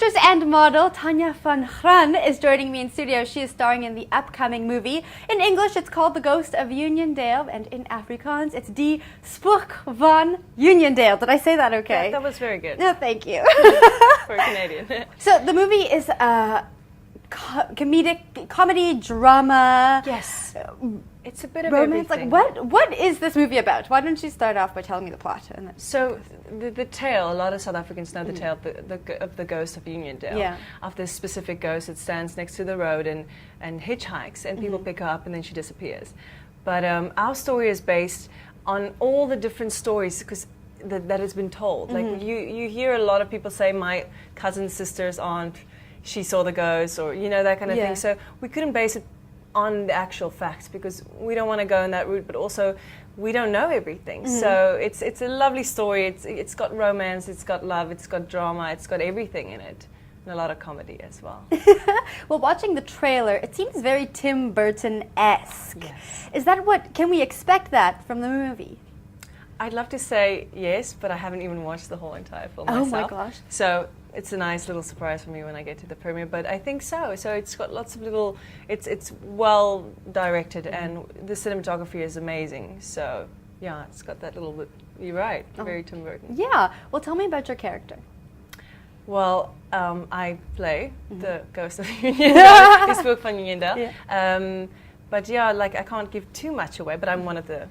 Actress and model Tanya van Graan is joining me in studio. She is starring in the upcoming movie. In English, it's called The Ghost of Uniondale, and in Afrikaans, it's Die Spook Van Uniondale. Did I say that okay? Yeah, that was very good. No, thank you. For a Canadian. So the movie is a comedy, drama. Yes. It's a bit of romance. everything. Like, what is this movie about? Why don't you start off by telling me the plot? And then So the tale, a lot of South Africans know the tale of the ghost of Uniondale. Yeah. Of this specific ghost that stands next to the road and hitchhikes, and people pick her up and then she disappears. But our story is based on all the different stories because that has been told. Like you hear a lot of people say, my cousin's sister's aunt, she saw the ghost, or that kind of thing. So we couldn't base it on the actual facts because we don't want to go in that route, but also we don't know everything. So it's a lovely story. It's got romance, it's got love, it's got drama, it's got everything in it, and a lot of comedy as well. Well, watching the trailer, it seems very Tim Burton-esque. Yes. Is that can we expect that from the movie? I'd love to say yes, but I haven't even watched the whole entire film myself. Oh my gosh. So it's a nice little surprise for me when I get to the premiere, but I think so. So it's got lots of little, it's well directed and the cinematography is amazing. So yeah, it's got that little bit, you're right, very Tim Burton. Yeah. Well, tell me about your character. Well, I play the ghost of Uniondale, Die Spook Van Uniondale. Yeah. But yeah, like I can't give too much away, but I'm one of the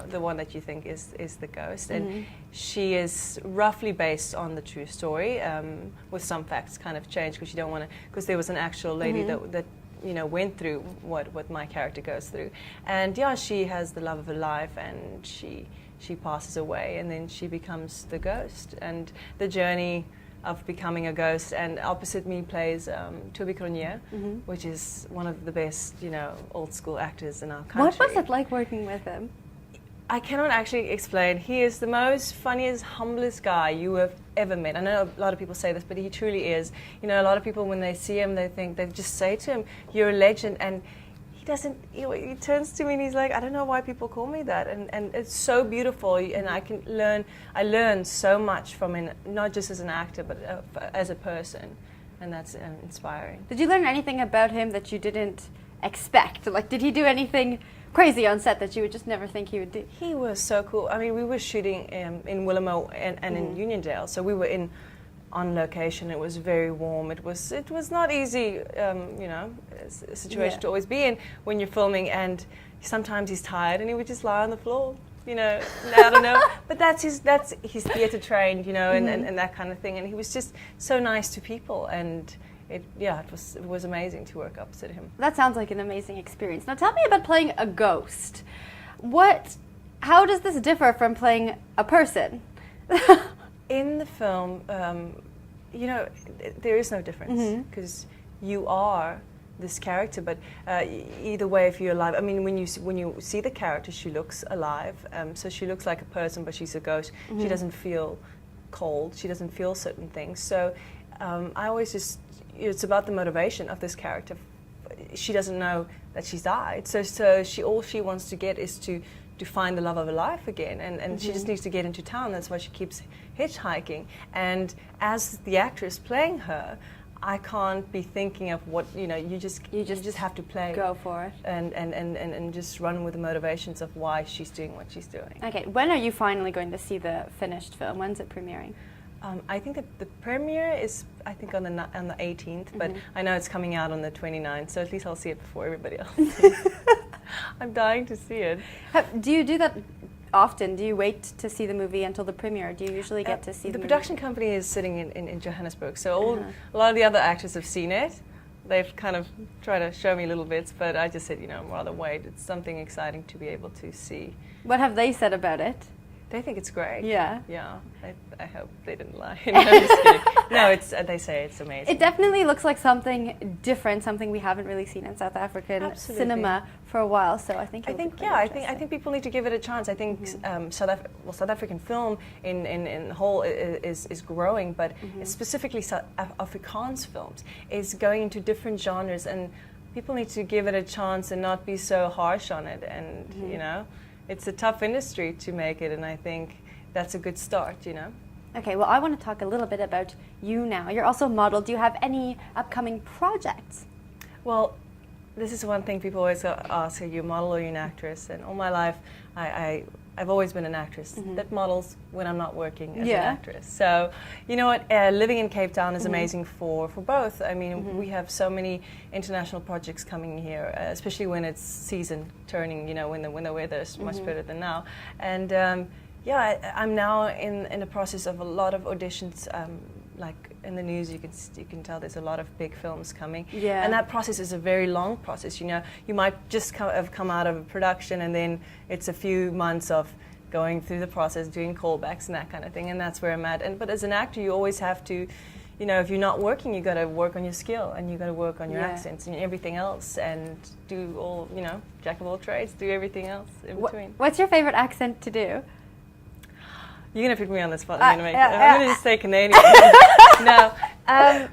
the one that you think is the ghost. And she is roughly based on the true story, with some facts kind of changed because you don't want to, because there was an actual lady that went through what my character goes through. And yeah, she has the love of her life and she passes away and then she becomes the ghost. And the journey of becoming a ghost, and opposite me plays Toby Cronje, which is one of the best, old school actors in our country. What was it like working with him? I cannot actually explain. He is the most funniest, humblest guy you have ever met. I know a lot of people say this, but he truly is. A lot of people when they see him, they just say to him, "You're a legend," and he doesn't. He turns to me and he's like, "I don't know why people call me that," and it's so beautiful. And I learn so much from him, not just as an actor, but as a person, and that's inspiring. Did you learn anything about him that you didn't expect? Like, did he do anything crazy on set that you would just never think he would do? He was so cool. I mean, we were shooting in Willemo and in Uniondale, so we were on location. It was very warm. It was not easy, a situation to always be in when you're filming. And sometimes he's tired and he would just lie on the floor. I don't know. But that's his theatre trained, and that kind of thing. And he was just so nice to people and. It was amazing to work opposite him. That sounds like an amazing experience. Now tell me about playing a ghost. How does this differ from playing a person? In the film, there is no difference because you are this character. But either way, if you're alive, I mean, when you see the character, she looks alive. So she looks like a person, but she's a ghost. She doesn't feel cold. She doesn't feel certain things. So I always just. It's about the motivation of this character. She doesn't know that she's died, so all she wants to get is to find the love of her life again, and she just needs to get into town. That's why she keeps hitchhiking. And as the actress playing her, I can't be thinking of what you just have to play. Go for it. And just run with the motivations of why she's doing what she's doing. Okay, when are you finally going to see the finished film? When's it premiering? I think that the premiere is, on the 18th, but I know it's coming out on the 29th, so at least I'll see it before everybody else. I'm dying to see it. Do you do that often? Do you wait to see the movie until the premiere? Or do you usually get to see the movie? Production company is sitting in Johannesburg, so a lot of the other actors have seen it. They've kind of tried to show me little bits, but I just said, rather wait. It's something exciting to be able to see. What have they said about it? They think it's great. Yeah. Yeah. I hope they didn't lie. No, I'm just kidding. No, they say it's amazing. It definitely looks like something different, something we haven't really seen in South African cinema for a while. So I think I think people need to give it a chance. I think South African film in whole is growing, but specifically South Afrikaans films is going into different genres, and people need to give it a chance and not be so harsh on it. And it's a tough industry to make it, and I think that's a good start, Okay, well, I want to talk a little bit about you now. You're also a model. Do you have any upcoming projects? Well, this is one thing people always ask, are you a model or are you an actress? And all my life, I've always been an actress that models when I'm not working as an actress. So, you know what, living in Cape Town is amazing for both. I mean, we have so many international projects coming here, especially when it's season turning, you know, when the weather is much better than now. And I'm now in the process of a lot of auditions. Like in the news, you can tell there's a lot of big films coming, and that process is a very long process. You know, you might just have come out of a production, and then it's a few months of going through the process, doing callbacks and that kind of thing, and that's where I'm at. But as an actor, you always have to, you know, if you're not working, you got to work on your skill, and you got to work on your accents and everything else, and do all, you know, jack of all trades, do everything else in between. What's your favorite accent to do? You're going to put me on the spot. I'm going to just say Canadian. No. A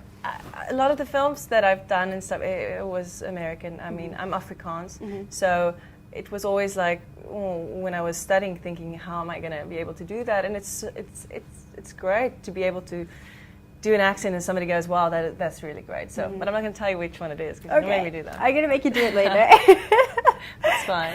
lot of the films that I've done and stuff, it was American. I mean, I'm Afrikaans. So it was always like, when I was studying, thinking, how am I going to be able to do that? And it's great to be able to do an accent and somebody goes, wow, that's really great. So, but I'm not going to tell you which one it is because you're going to make me do that. I'm going to make you do it later. That's fine.